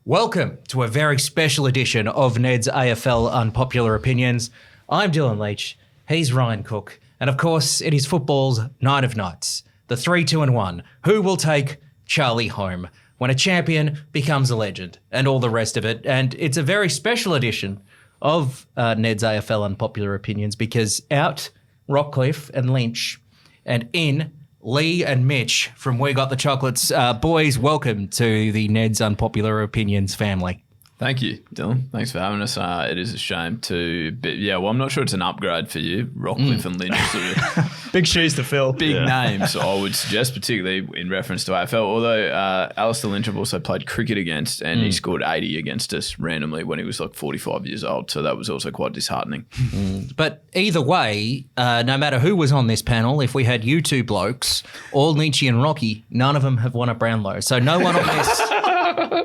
Welcome to a very special edition of Neds AFL Unpopular Opinions. I'm Dylan Leach, he's Ryan Cook, and of course it is football's night of nights. The 3, 2 and 1. Who will take Charlie home when a champion becomes a legend and all the rest of it. And it's a very special edition of Neds AFL Unpopular Opinions because out Rockcliffe and Lynch and in Leigh and Mitch from We Got the Chocolates. Boys, welcome to the Neds Unpopular Opinions family. Thank you, Dylan. Thanks for having us. It is a shame I'm not sure it's an upgrade for you. Rockcliffe and Lynch sort of big shoes to fill. Big names, I would suggest, particularly in reference to AFL. Although Alistair Lynch I've also played cricket against, and he scored 80 against us randomly when he was like 45 years old. So that was also quite disheartening. But either way, no matter who was on this panel, if we had you two blokes, or Lynchy and Rocky, none of them have won a Brownlow. So no one on this...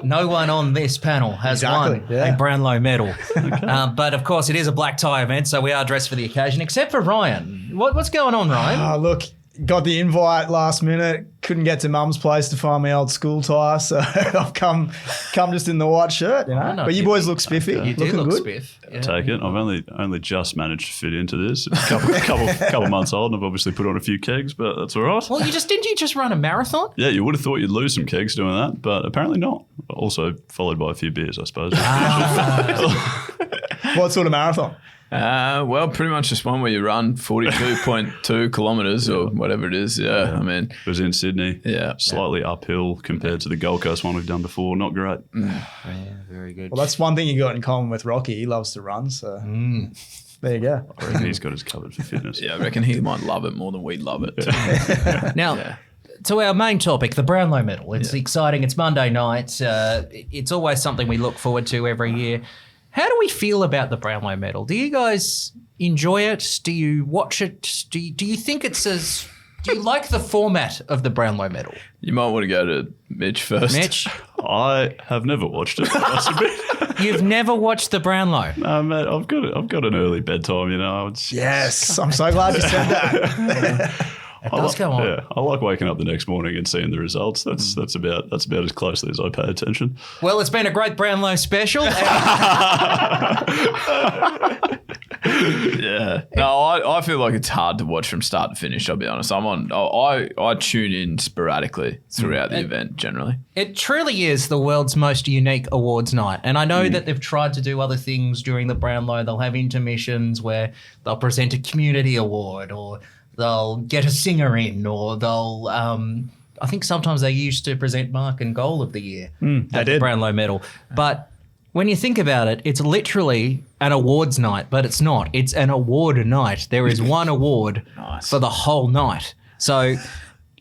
No one on this panel has won a Brownlow medal. But, of course, it is a black tie event, so we are dressed for the occasion, except for Ryan. What's going on, Ryan? Look, got the invite last minute. Couldn't get to Mum's place to find my old school tie, so I've come just in the white shirt, you know. But you boys look spiffy. You do look spiff. Yeah. Take it. I've only just managed to fit into this. It's a couple months old, and I've obviously put on a few kegs, but that's all right. Well, didn't you just run a marathon? Yeah, you would have thought you'd lose some kegs doing that, but apparently not. Also followed by a few beers, I suppose. What sort of marathon? Well, pretty much just one where you run 42.2 kilometres or whatever it is. Yeah, I mean. It was in Sydney. Yeah. Slightly uphill compared to the Gold Coast one we've done before. Not great. Yeah, very good. Well, that's one thing you got in common with Rocky. He loves to run, so there you go. I reckon he's got us covered for fitness. Yeah, I reckon he might love it more than we love it. Now, to our main topic, the Brownlow medal. It's exciting. It's Monday night. It's always something we look forward to every year. How do we feel about the Brownlow medal? Do you guys enjoy it? Do you watch it? Do you think it's as... Do you like the format of the Brownlow medal? You might want to go to Mitch first. Mitch? I have never watched it. You've never watched the Brownlow? No, mate, I've got an early bedtime, you know. Yes, I'm so glad you said that. It does go on. Yeah, I like waking up the next morning and seeing the results. That's about as closely as I pay attention. Well, it's been a great Brownlow special. Yeah. No, I feel like it's hard to watch from start to finish, I'll be honest. I tune in sporadically throughout the event generally. It truly is the world's most unique awards night. And I know that they've tried to do other things during the Brownlow. They'll have intermissions where they'll present a community award, or they'll get a singer in, or they'll... I think sometimes they used to present Mark and Goal of the Year at the Brownlow medal. But when you think about it, it's literally an awards night, but it's not. It's an award night. There is one award for the whole night. So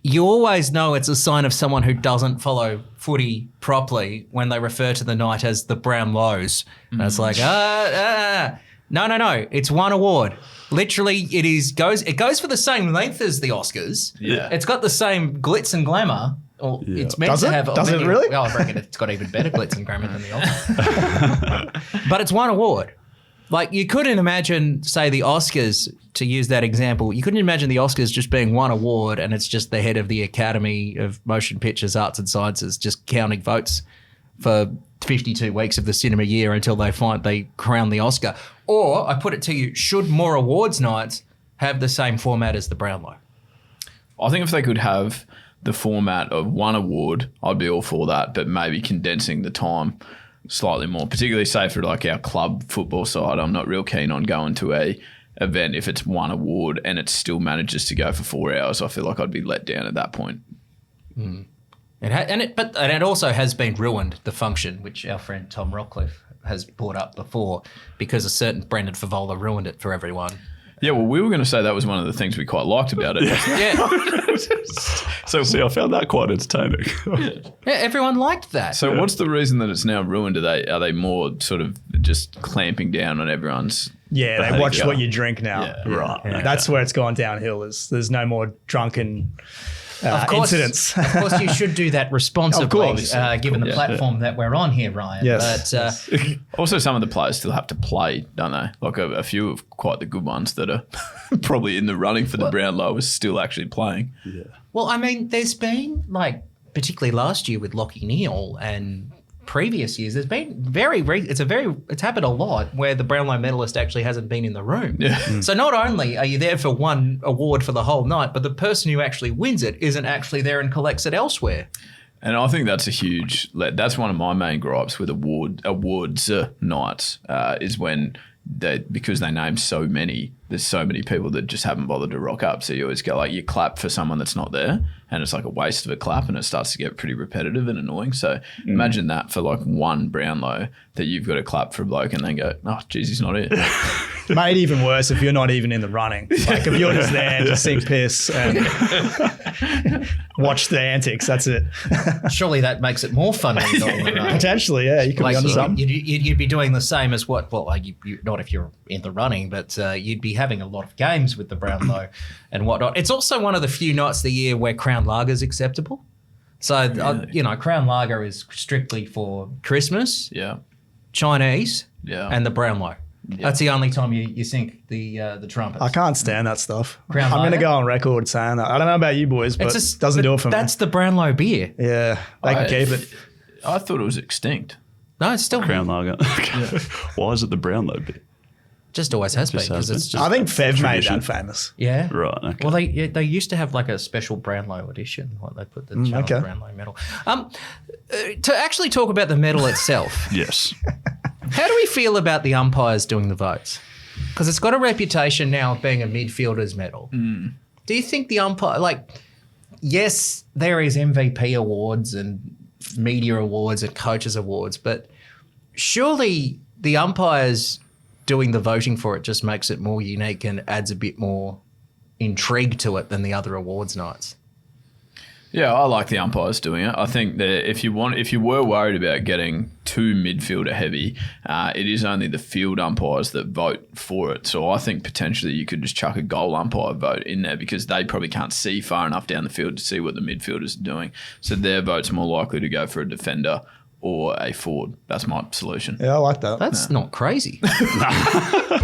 you always know it's a sign of someone who doesn't follow footy properly when they refer to the night as the Brownlows. And it's like, no. It's one award. Literally, it goes for the same length as the Oscars. Yeah. It's got the same glitz and glamour. Or it's meant Does to it? have. Does it really? Well, I reckon it's got even better glitz and glamour than the Oscars. But it's one award. Like, you couldn't imagine, say, the Oscars, to use that example, you couldn't imagine the Oscars just being one award and it's just the head of the Academy of Motion Pictures, Arts and Sciences just counting votes for 52 weeks of the cinema year until they crown the Oscar. Or, I put it to you, should more awards nights have the same format as the Brownlow? I think if they could have the format of one award, I'd be all for that, but maybe condensing the time slightly more, particularly say for like our club football side. I'm not real keen on going to a event if it's one award and it still manages to go for 4 hours. I feel like I'd be let down at that point. It also has been ruined, the function, which our friend Tom Rockcliffe has brought up before, because a certain Brendan Favola ruined it for everyone. Yeah, well, we were going to say that was one of the things we quite liked about it. So, see, I found that quite entertaining. Yeah, everyone liked that. So what's the reason that it's now ruined? Are they more sort of just clamping down on everyone's they watch what you drink now. Yeah. Right. Yeah. That's where it's gone downhill. There's no more drunken incidents. Of course, you should do that responsibly, given the platform that we're on here, Ryan. Yes. But also, some of the players still have to play, don't they? Like a few of quite the good ones that are probably in the running for the Brownlow are still actually playing. Yeah. Well, I mean, there's been, like, particularly last year with Lockie Neal and previous years, there's been it's happened a lot where the Brownlow medalist actually hasn't been in the room. Yeah. So not only are you there for one award for the whole night, but the person who actually wins it isn't actually there and collects it elsewhere. And I think that's that's one of my main gripes with awards nights is when because they name so many, there's so many people that just haven't bothered to rock up. So you always go you clap for someone that's not there, and it's like a waste of a clap, and it starts to get pretty repetitive and annoying. So imagine that for one Brownlow, that you've got to clap for a bloke and then go, oh, geez, he's not here. Made even worse if you're not even in the running. Like if you're just there to sink piss and watch the antics, that's it. Surely that makes it more fun. When you're not in the running. Potentially, yeah. You could be onto something. You'd be doing the same as not if you're in the running, but you'd be having a lot of games with the Brownlow and whatnot. It's also one of the few nights of the year where Crown Lager is acceptable. So, Crown Lager is strictly for Christmas, Chinese, and the Brownlow. Yeah. That's the only time you sink the trumpets. I can't stand that stuff. Crown I'm going to Lager? go on record saying that. I don't know about you boys, but it doesn't do it for me. That's the Brownlow beer. Yeah, they can keep it. I thought it was extinct. No, it's still Crown Lager. Why is it the Brownlow bit? Just always has been. Because it's just I think Fev made tradition. that famous. Yeah. Right. Okay. Well, they used to have like a special Brownlow edition. Like they put the Channel Brownlow medal. To actually talk about the medal itself. Yes. How do we feel about the umpires doing the votes? Because it's got a reputation now of being a midfielder's medal. Do you think the umpire, yes, there is MVP awards and media awards and coaches awards, but surely the umpires doing the voting for it just makes it more unique and adds a bit more intrigue to it than the other awards nights. Yeah, I like the umpires doing it. I think that if you were worried about getting too midfielder heavy, it is only the field umpires that vote for it. So I think potentially you could just chuck a goal umpire vote in there because they probably can't see far enough down the field to see what the midfielders are doing. So their vote's more likely to go for a defender or a forward. That's my solution. Yeah, I like that. That's not crazy.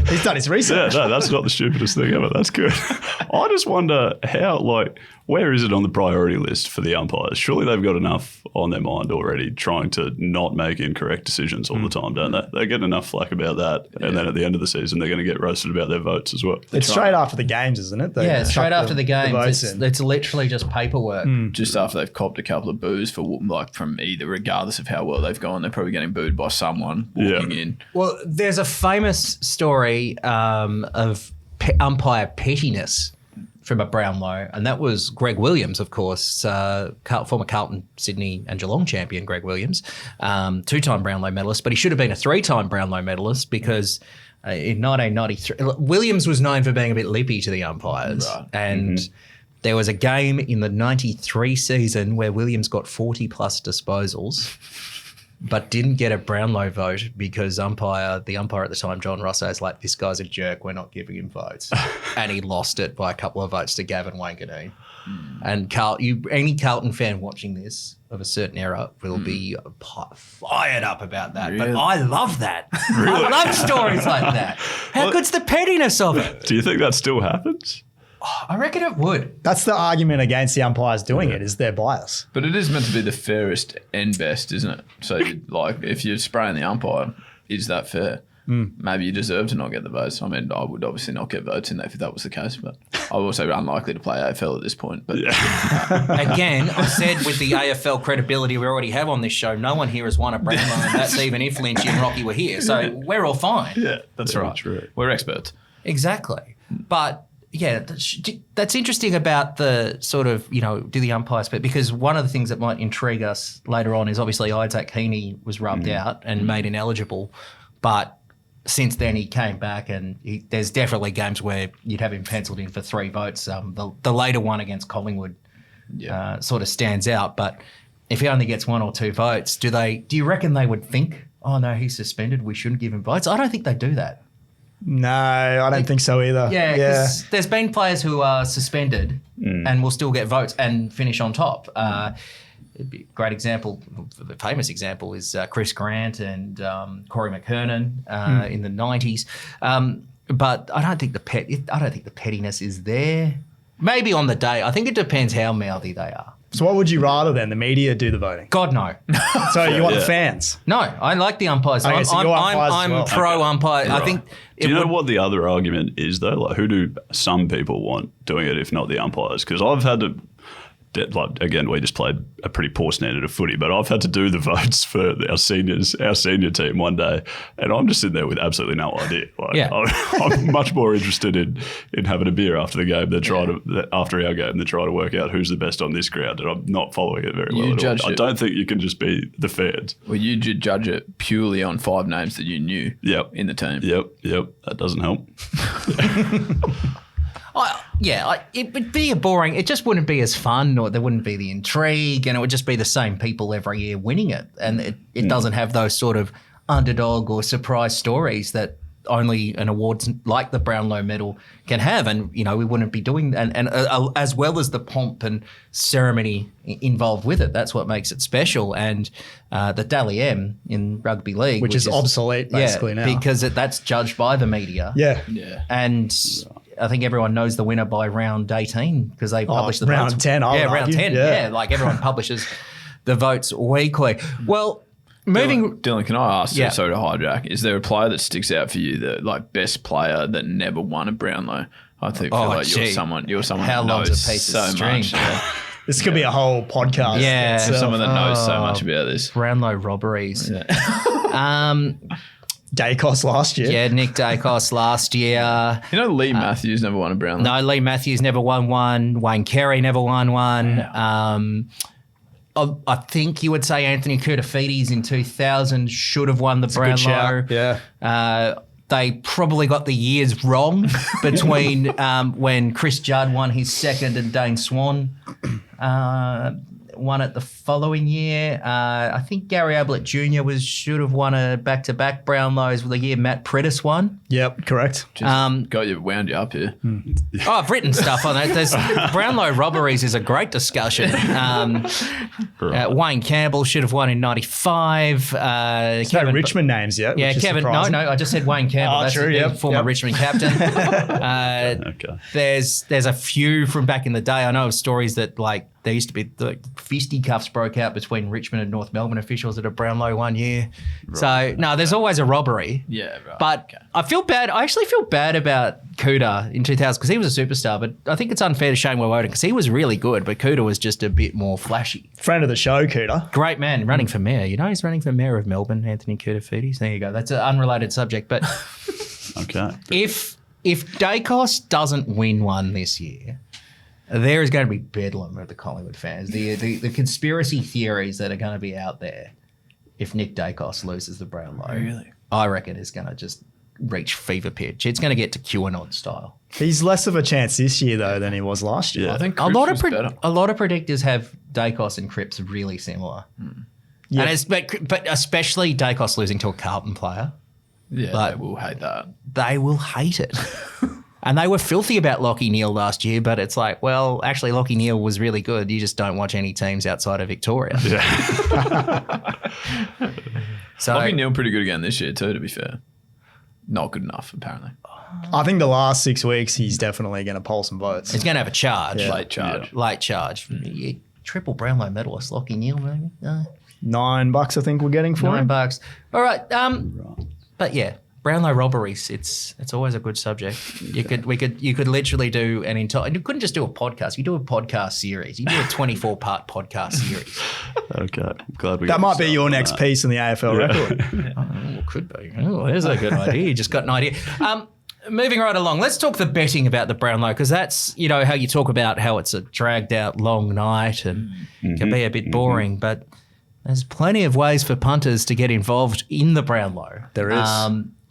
He's done his research. Yeah, no, that's not the stupidest thing ever. That's good. I just wonder how, where is it on the priority list for the umpires? Surely they've got enough on their mind already trying to not make incorrect decisions all the time, don't they? They get enough flack about that. And then at the end of the season, they're going to get roasted about their votes as well. It's straight after the games, isn't it? Yeah, straight after the games. It's literally just paperwork. Just after they've copped a couple of boos from either, regardless of how well they've gone, they're probably getting booed by someone walking in. Well, there's a famous story of umpire pettiness from a Brownlow, and that was Greg Williams, of course, former Carlton, Sydney and Geelong champion Greg Williams, two-time Brownlow medalist, but he should have been a three-time Brownlow medalist because in 1993, Williams was known for being a bit lippy to the umpires, and there was a game in the 93 season where Williams got 40-plus disposals but didn't get a Brownlow vote because the umpire at the time, John Rosso, is like, this guy's a jerk, we're not giving him votes. And he lost it by a couple of votes to Gavin Wanganeen. And any Carlton fan watching this of a certain era will be fired up about that. Really? But I love that. I love stories like that. How good's the pettiness of it? Do you think that still happens? I reckon it would. That's the argument against the umpires doing it, is their bias. But it is meant to be the fairest and best, isn't it? So, if you're spraying the umpire, is that fair? Maybe you deserve to not get the votes. I mean, I would obviously not get votes in that if that was the case, but I'm also unlikely to play AFL at this point. But again, I said with the AFL credibility we already have on this show, no one here has won a Brownlow, and that's even if Lynchy and Rocky were here. So we're all fine. Yeah, that's right. True. We're experts. Exactly. But yeah, that's interesting about the sort of, do the umpires, but because one of the things that might intrigue us later on is obviously Isaac Heaney was rubbed out and made ineligible, but since then he came back and there's definitely games where you'd have him penciled in for 3 votes. The later one against Collingwood sort of stands out, but if he only gets 1 or 2 votes, do you reckon they would think, oh no, he's suspended, we shouldn't give him votes? I don't think they do that. No, I don't think so either. Yeah, because there's been players who are suspended and will still get votes and finish on top. A great example, the famous example is Chris Grant and Corey McKernan in the 90s. But I don't think the pettiness is there. Maybe on the day. I think it depends how mouthy they are. So what would you rather then? The media do the voting? God, no. So you want the fans? No, I like the umpires. Okay, so you're umpires as I'm well. pro umpire. Right. I think Do you know what the other argument is though? Like, who do some people want doing it if not the umpires? Because I've had to, like, again, we just played a pretty poor standard of footy, but I've had to do the votes for our senior team one day, and I'm just sitting there with absolutely no idea. Like, I'm much more interested in having a beer after the game after our game than trying to work out who's the best on this ground, and I'm not following it very well at all. I don't think you can just be the fans. Well, you judge it purely on 5 names that you knew in the team. Yep. That doesn't help. It would be a boring. It just wouldn't be as fun, or there wouldn't be the intrigue, and it would just be the same people every year winning it, and it doesn't have those sort of underdog or surprise stories that only an awards like the Brownlow medal can have. And we wouldn't be doing and as well as the pomp and ceremony involved with it. That's what makes it special. And the Dally M in rugby league, which is obsolete basically now, because that's judged by the media. Yeah. And I think everyone knows the winner by round 18 because they publish the round votes. 10. Round 10. Yeah, like everyone publishes the votes weekly. Well, Dylan, can I ask you, sorry to hijack, is there a player that sticks out for you, the like best player that never won a Brownlow? I think you're someone How that long's knows a piece so of string? much. This could be a whole podcast. Yeah. Someone that knows so much about this. Brownlow robberies. Yeah. Dacos last year. Yeah, Nick Dacos last year. Leigh Matthews never won a Brownlow. No, Leigh Matthews never won one. Wayne Carey never won one. Yeah. I think you would say Anthony Koutafidis in 2000 should have won the Brownlow. Yeah. They probably got the years wrong between when Chris Judd won his second and Dane Swan won it the following year. I think Gary Ablett Jr. should have won a back-to-back Brownlows the year Matt Predis won. Yep, correct. Wound you up here. I've written stuff on it. There's Brownlow robberies is a great discussion. Wayne Campbell should have won in 95. No Richmond names yet. Yeah, Kevin. No, I just said Wayne Campbell. That's true. the former Richmond captain. Okay. There's a few from back in the day. I know of stories that like there used to be fisticuffs broke out between Richmond and North Melbourne officials at a Brownlow one year. Right. So no, there's always a robbery. Yeah, right. But I feel bad. I actually feel bad about Cooter in 2000 because he was a superstar. But I think it's unfair to Shane Woewodin because he was really good, but Cooter was just a bit more flashy. Friend of the show, Cooter. Great man, running for mayor. He's running for mayor of Melbourne, Anthony Koutafidis. There you go. That's an unrelated subject. But okay, if Dacos doesn't win one this year, there is going to be bedlam of the Collingwood fans. The conspiracy theories that are going to be out there if Nick Dacos loses the Brownlow. Really? I reckon it's going to just reach fever pitch. It's going to get to QAnon style. He's less of a chance this year, though, than he was last year. Yeah. I think a lot of predictors have Dacos and Cripps really similar. Yeah. And but especially Dacos losing to a Carlton player. Yeah, they will hate that. They will hate it. And they were filthy about Lachie Neale last year, but it's like, well, actually Lachie Neale was really good. You just don't watch any teams outside of Victoria. Yeah. So Lachie Neale pretty good again this year too, to be fair. Not good enough, apparently. I think the last 6 weeks he's definitely going to poll some votes. He's going to have a charge. Yeah. Late charge. Late charge. Triple Brownlow medalist, Lachie Neale, maybe? $9 I think we're getting for him. $9. All right. But yeah, Brownlow robberies, it's always a good subject. You could literally do an entire. You couldn't just do a podcast. You do a podcast series. You do a 24-part podcast series. Okay, I'm glad we. That might be your next piece in the AFL record. Oh, could be. Oh, there's a good idea. You just got an idea. Moving right along, let's talk the betting about the Brownlow because that's how you talk about how it's a dragged out long night and can be a bit boring, but there's plenty of ways for punters to get involved in the Brownlow. There is.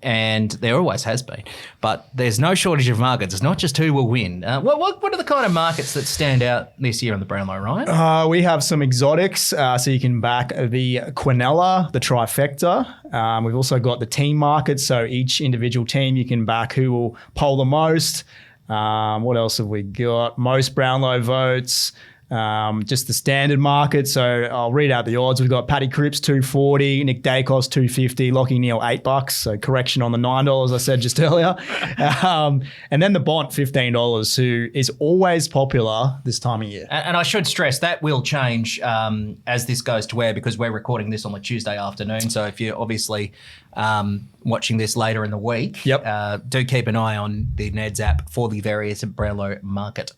And there always has been. But there's no shortage of markets. It's not just who will win. What are the kind of markets that stand out this year on the Brownlow, Ryan? We have some exotics, so you can back the Quinella, the trifecta. We've also got the team markets, so each individual team you can back who will poll the most. What else have we got? Most Brownlow votes. Just the standard market. So I'll read out the odds. We've got Paddy Cripps $2.40, Nick Dacos $2.50, Lachie Neale $8. So correction on the $9 I said just earlier. And then the Bont $15, who is always popular this time of year. And I should stress that will change as this goes to air, because we're recording this on the Tuesday afternoon. So if you're obviously watching this later in the week, do keep an eye on the Neds app for the various Brownlow market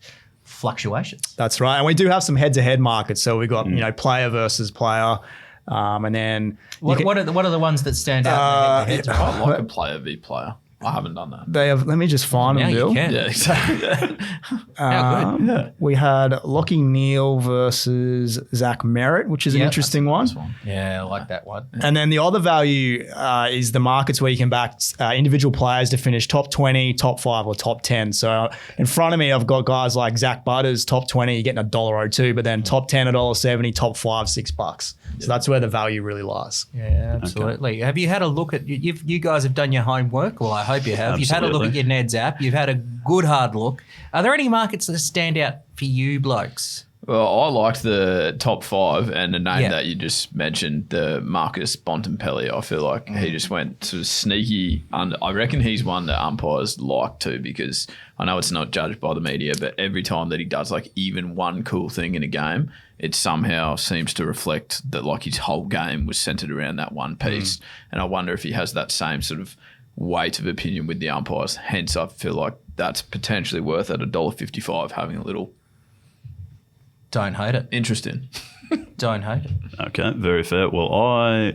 fluctuations. That's right. And we do have some head-to-head markets. So we've got, player versus player. And then what are the ones that stand out? In the I like a player v player. I haven't done that. They have. Let me just find them, Bill. You can. Yeah, exactly. How good. We had Lachie Neale versus Zach Merritt, which is an interesting one. Yeah, I like that one. And then the other value is the markets where you can back individual players to finish top 20, top 5, or top 10. So in front of me, I've got guys like Zach Butters, top 20, you're getting $1.02, but then top 10, $1.70, top 5, $6. So that's where the value really lies. Yeah, absolutely. Okay. Have you had a look at, you guys have done your homework? Well, I hope you have. Absolutely. You've had a look at your Neds app. You've had a good hard look. Are there any markets that stand out for you blokes? Well, I liked the top 5 and the name that you just mentioned, the Marcus Bontempelli. I feel like he just went sort of sneaky under. I reckon he's one that umpires like too, because I know it's not judged by the media, but every time that he does like even one cool thing in a game, it somehow seems to reflect that like his whole game was centered around that one piece. And I wonder if he has that same sort of weight of opinion with the umpires. Hence, I feel like that's potentially worth at $1.55 having a little. Don't hate it. Interesting. Don't hate it. Okay, very fair. Well,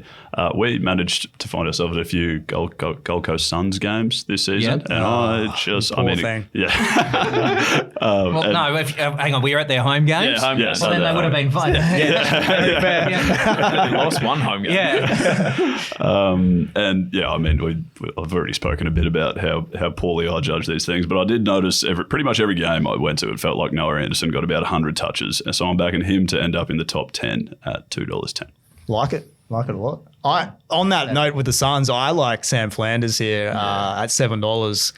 we managed to find ourselves at a few Gold Coast Suns games this season, and thing. Hang on, we were at their home games? Yeah, home games. Well, then they would have been fine. They lost one home game. I've already spoken a bit about how poorly I judge these things, but I did notice pretty much every game I went to, it felt like Noah Anderson got about 100 touches, and so I'm backing him to end up in the top 10 at $2.10. Like it a lot. On that note with the Suns, I like Sam Flanders here at $7.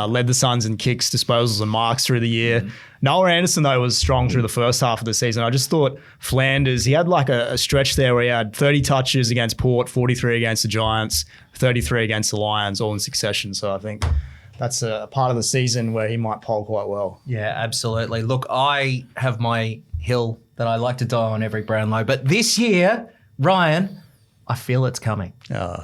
Led the Suns in kicks, disposals, and marks through the year. Noah Anderson, though, was strong through the first half of the season. I just thought Flanders, he had like a stretch there where he had 30 touches against Port, 43 against the Giants, 33 against the Lions, all in succession. So I think that's a part of the season where he might poll quite well. Yeah, absolutely. Look, I have my hill that I like to die on every Brownlow, but this year, Ryan, I feel it's coming.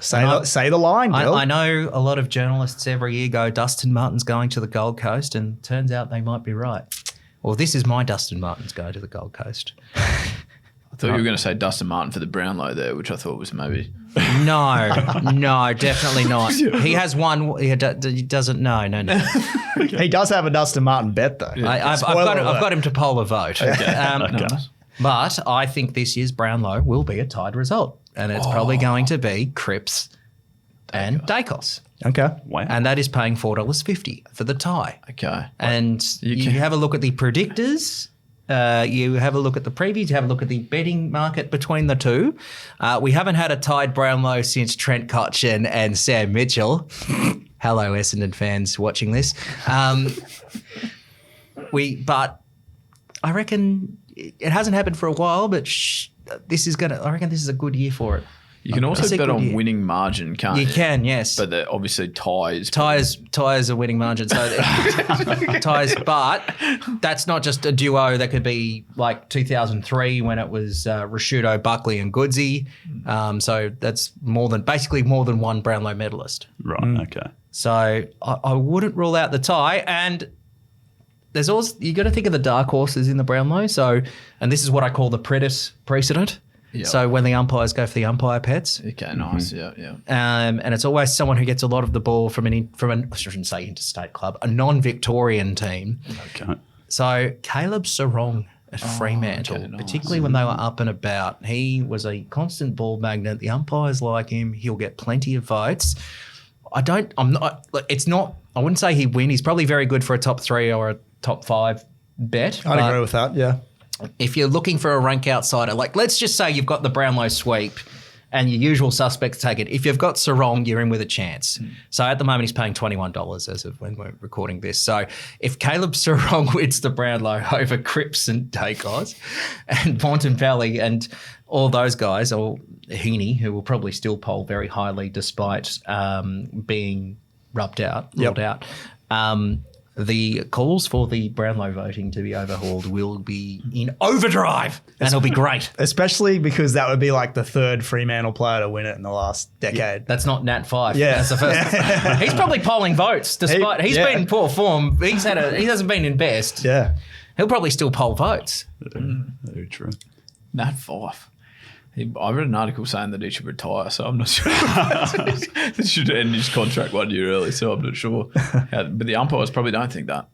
Say the line, Bill. I know a lot of journalists every year go, Dustin Martin's going to the Gold Coast, and turns out they might be right. Well, this is my Dustin Martin's go to the Gold Coast. I thought you were going to say Dustin Martin for the Brownlow there, which I thought was maybe... No, definitely not. He has one. He doesn't. No. He does have a Dustin Martin bet, though. Yeah. I've got him to poll a vote. Okay. But I think this year's Brownlow will be a tied result, and it's probably going to be Cripps and Dacos. Okay. Wow. And that is paying $4.50 for the tie. Okay. And you have a look at the predictors. You have a look at the previews, you have a look at the betting market between the two. We haven't had a tied Brownlow since Trent Cotchin and Sam Mitchell. Hello, Essendon fans watching this. But I reckon it hasn't happened for a while, but I reckon this is a good year for it. You can also bet on winning margin, can't you? You can, yes. But obviously ties are winning margin. So ties, but that's not just a duo. That could be like 2003 when it was Rashudo, Buckley, and Goodsey. So that's basically more than one Brownlow medalist. Right. Okay. So I wouldn't rule out the tie. And there's also, you got to think of the dark horses in the Brownlow. So, and this is what I call the precedent. Yep. So when the umpires go for the umpire pets. Okay, nice. Yeah. And it's always someone who gets a lot of the ball from I shouldn't say interstate club, a non-Victorian team. Okay. So Caleb Sarong at Fremantle, particularly when they were up and about, he was a constant ball magnet. The umpires like him. He'll get plenty of votes. I wouldn't say he'd win. He's probably very good for a top 3 or a top 5 bet. I'd agree with that, yeah. If you're looking for a rank outsider, like let's just say you've got the Brownlow sweep and your usual suspects take it. If you've got Sarong, you're in with a chance. So at the moment, he's paying $21 as of when we're recording this. So if Caleb Sarong wins the Brownlow over Cripps and Dacos and Bontempelli and all those guys, or Heaney, who will probably still poll very highly despite being ruled out, the calls for the Brownlow voting to be overhauled will be in overdrive, and it'll be great. Especially because that would be like the third Fremantle player to win it in the last decade. That's not Nat 5. Yeah. That's the first. He's probably polling votes despite he's been in poor form. He hasn't been in best. Yeah. He'll probably still poll votes. Very true. Nat 5. I read an article saying that he should retire, so I'm not sure. He should end his contract 1 year early, so I'm not sure. But the umpires probably don't think that.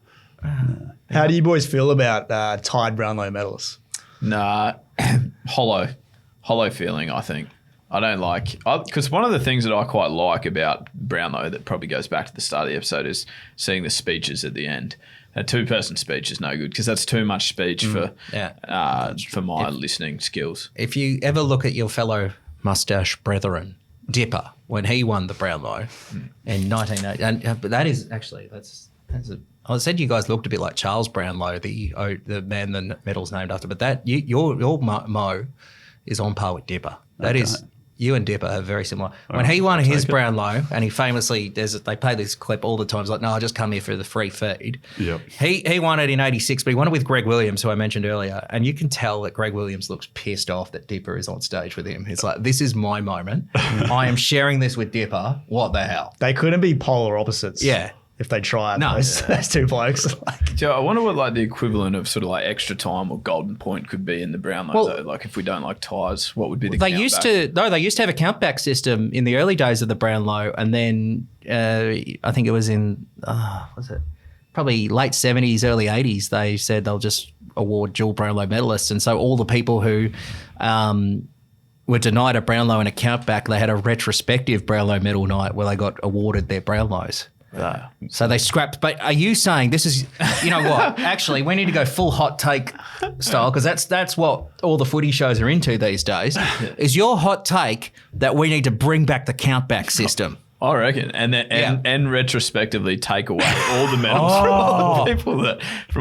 How do you boys feel about tied Brownlow medalists? Nah, hollow feeling, I think. I don't like, because one of the things that I quite like about Brownlow that probably goes back to the start of the episode is seeing the speeches at the end. A two-person speech is no good because that's too much speech for my listening skills. If you ever look at your fellow mustache brethren, Dipper, when he won the Brownlow in 1980, and but that is actually I said you guys looked a bit like Charles Brownlow, the man the medal's named after, but that your Mo is on par with Dipper. That is. You and Dipper are very similar. When he won his Brownlow, and he famously, they play this clip all the time. It's like, no, I just come here for the free feed. Yep. He won it in 86, but he won it with Greg Williams, who I mentioned earlier. And you can tell that Greg Williams looks pissed off that Dipper is on stage with him. It's like, this is my moment. I am sharing this with Dipper. What the hell? They couldn't be polar opposites. Yeah. If they tried. No. Those two blokes. So I wonder what like the equivalent of sort of like extra time or golden point could be in the Brownlow though. Like if we don't like ties, what would be the They countback? used to have a countback system in the early days of the Brownlow, and then I think it was in probably late 70s, early 80s, they said they'll just award dual Brownlow medalists, and so all the people who were denied a Brownlow and a countback, they had a retrospective Brownlow medal night where they got awarded their Brownlows. So they scrapped. But are you saying this is, you know what? Actually, we need to go full hot take style because that's what all the footy shows are into these days. Is your hot take that we need to bring back the countback system? I reckon, and retrospectively take away all the medals from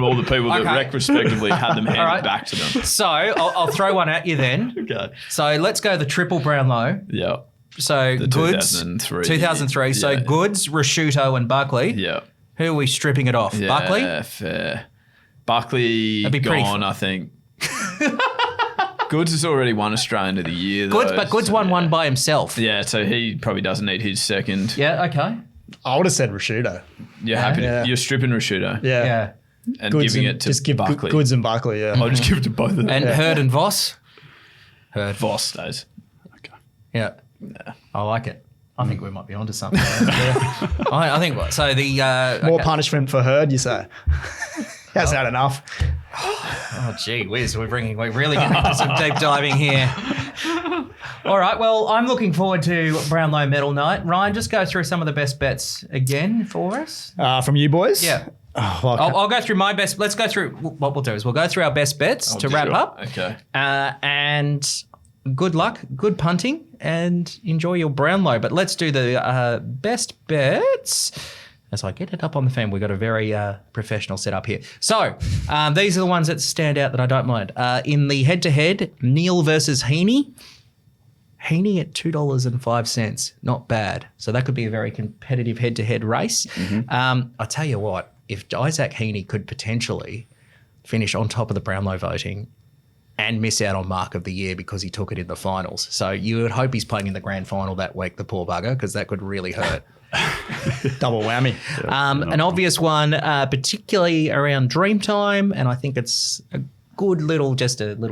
all the people that retrospectively had them handed back to them. So I'll throw one at you then. Okay. So let's go the triple Brownlow. Yeah. So the Goods, 2003. So Yeah. Goods, Rasciuto, and Buckley. Yeah. Who are we stripping it off? Yeah, Buckley? Fair. Buckley That'd be gone, I think. Goods has already won Australian of the Year, though. But Goods won one by himself. Yeah, so he probably doesn't need his second. Yeah, okay. I would have said Rasciuto. You're happy you're stripping Rasciuto. Yeah. And Goods giving and, it to just give Buckley. Goods and Buckley, yeah. I'll just give it to both of them. And Hurd and Voss? Hurd. Voss stays. Okay. Yeah. I like it. I think we might be onto something. I think so. The More punishment for Hurd, you say? That's not enough. Oh, gee whiz, we're really getting into some deep diving here. All right, well, I'm looking forward to Brownlow Medal Night. Ryan, just go through some of the best bets again for us. From you boys? Yeah. Oh, well, I'll go through my best. Let's go through what we'll do is we'll go through our best bets to wrap up. Okay. And good luck, good punting, and enjoy your Brownlow. But let's do the best bets. As I get it up on the fan, we've got a very professional setup here. So these are the ones that stand out that I don't mind. In the head-to-head, Neil versus Heaney. Heaney at $2.05, not bad. So that could be a very competitive head-to-head race. Mm-hmm. I tell you what, if Isaac Heaney could potentially finish on top of the Brownlow voting and miss out on Mark of the Year because he took it in the finals. So you would hope he's playing in the grand final that week, the poor bugger, because that could really hurt. Double whammy. An obvious one, particularly around Dreamtime, and I think it's a good little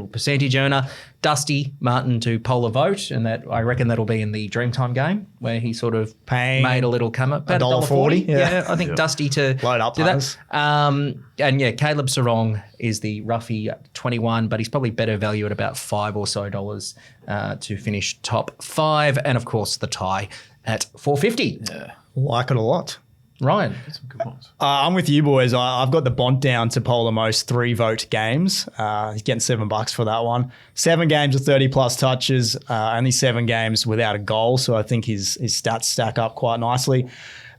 percentage earner, Dusty Martin to polar vote, and that I reckon that'll be in the Dreamtime game where he sort of made a little come up. $1.40. Yeah, I think Dusty to load up do that. And yeah, Caleb Sarong is the roughie at 21, but he's probably better value at about $5 or so to finish top 5, and of course the tie at $4.50. Yeah. Like it a lot. Ryan. Some good ones. I'm with you boys. I've got the Bont down to poll the most 3-vote games. He's getting $7 for that one. 7 games with 30 plus touches, only 7 games without a goal. So I think his stats stack up quite nicely.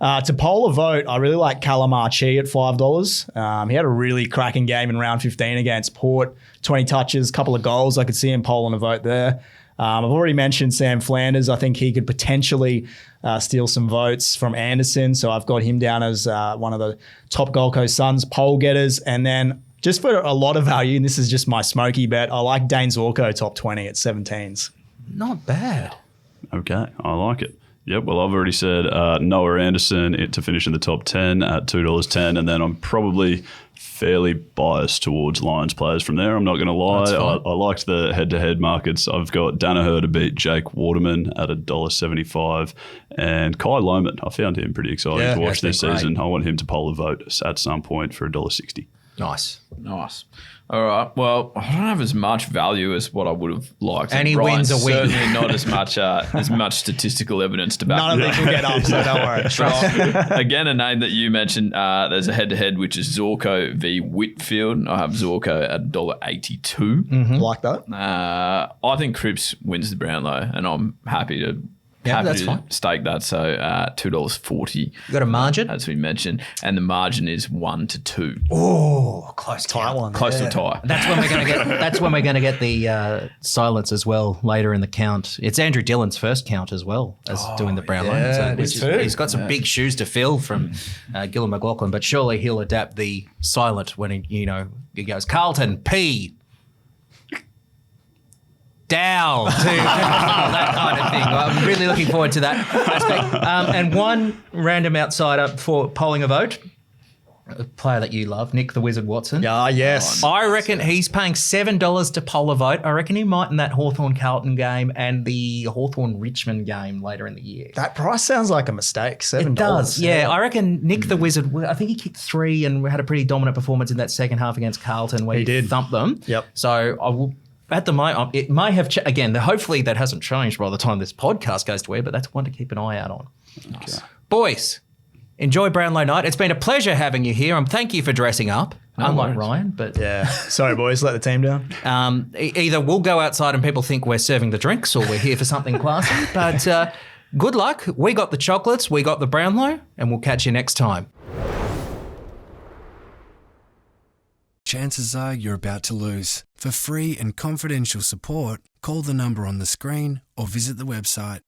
To poll a vote, I really like Calamar Chi at $5. He had a really cracking game in round 15 against Port. 20 touches, couple of goals. I could see him polling a vote there. I've already mentioned Sam Flanders. I think he could potentially steal some votes from Anderson. So I've got him down as one of the top Gold Coast Suns poll getters. And then just for a lot of value, and this is just my smoky bet, I like Dane Zorko top 20 at 17s. Not bad. Okay, I like it. Yep, well, I've already said Noah Anderson to finish in the top 10 at $2.10, and then I'm probably fairly biased towards Lions players from there. I'm not going to lie. I liked the head-to-head markets. I've got Danaher to beat Jake Waterman at $1.75, and Kai Lohman. I found him pretty exciting to watch this season. I want him to poll a vote at some point for $1.60. Nice. All right. Well, I don't have as much value as what I would have liked. And he wins a win. Certainly not as much statistical evidence to back. None of these will get up, so don't worry. Again, a name that you mentioned. There's a head-to-head, which is Zorko v Whitfield. I have Zorko at $1.82. Like that. I think Cripps wins the Brownlow, and I'm happy to fine. stake that. So $2.40. You got a margin? As we mentioned, and the margin is 1 to 2. Oh, close Tight one. Close to a tie. That's when we're going to get. That's when we're going to get the silence as well later in the count. It's Andrew Dillon's first count as well as doing the Brownlow. yeah, it is too. He's got some big shoes to fill from Gillon McLaughlin, but surely he'll adapt the silent when he goes Carlton P. Down to that kind of thing. I'm really looking forward to that aspect. And one random outsider for polling a vote, a player that you love, Nick the Wizard Watson. Yes. I reckon he's paying $7 to poll a vote. I reckon he might in that Hawthorn-Carlton game and the Hawthorn-Richmond game later in the year. That price sounds like a mistake. $7. It does, yeah. I reckon Nick the Wizard, I think he kicked 3 and had a pretty dominant performance in that second half against Carlton where he did. thumped them. Yep. So I will... At the moment, it may have, again, hopefully that hasn't changed by the time this podcast goes to air, but that's one to keep an eye out on. Okay. Boys, enjoy Brownlow night. It's been a pleasure having you here. Thank you for dressing up, unlike Ryan. But Yeah. Sorry, boys. Let the team down. Either we'll go outside and people think we're serving the drinks or we're here for something classy. But good luck. We got the chocolates, we got the Brownlow, and we'll catch you next time. Chances are you're about to lose. For free and confidential support, call the number on the screen or visit the website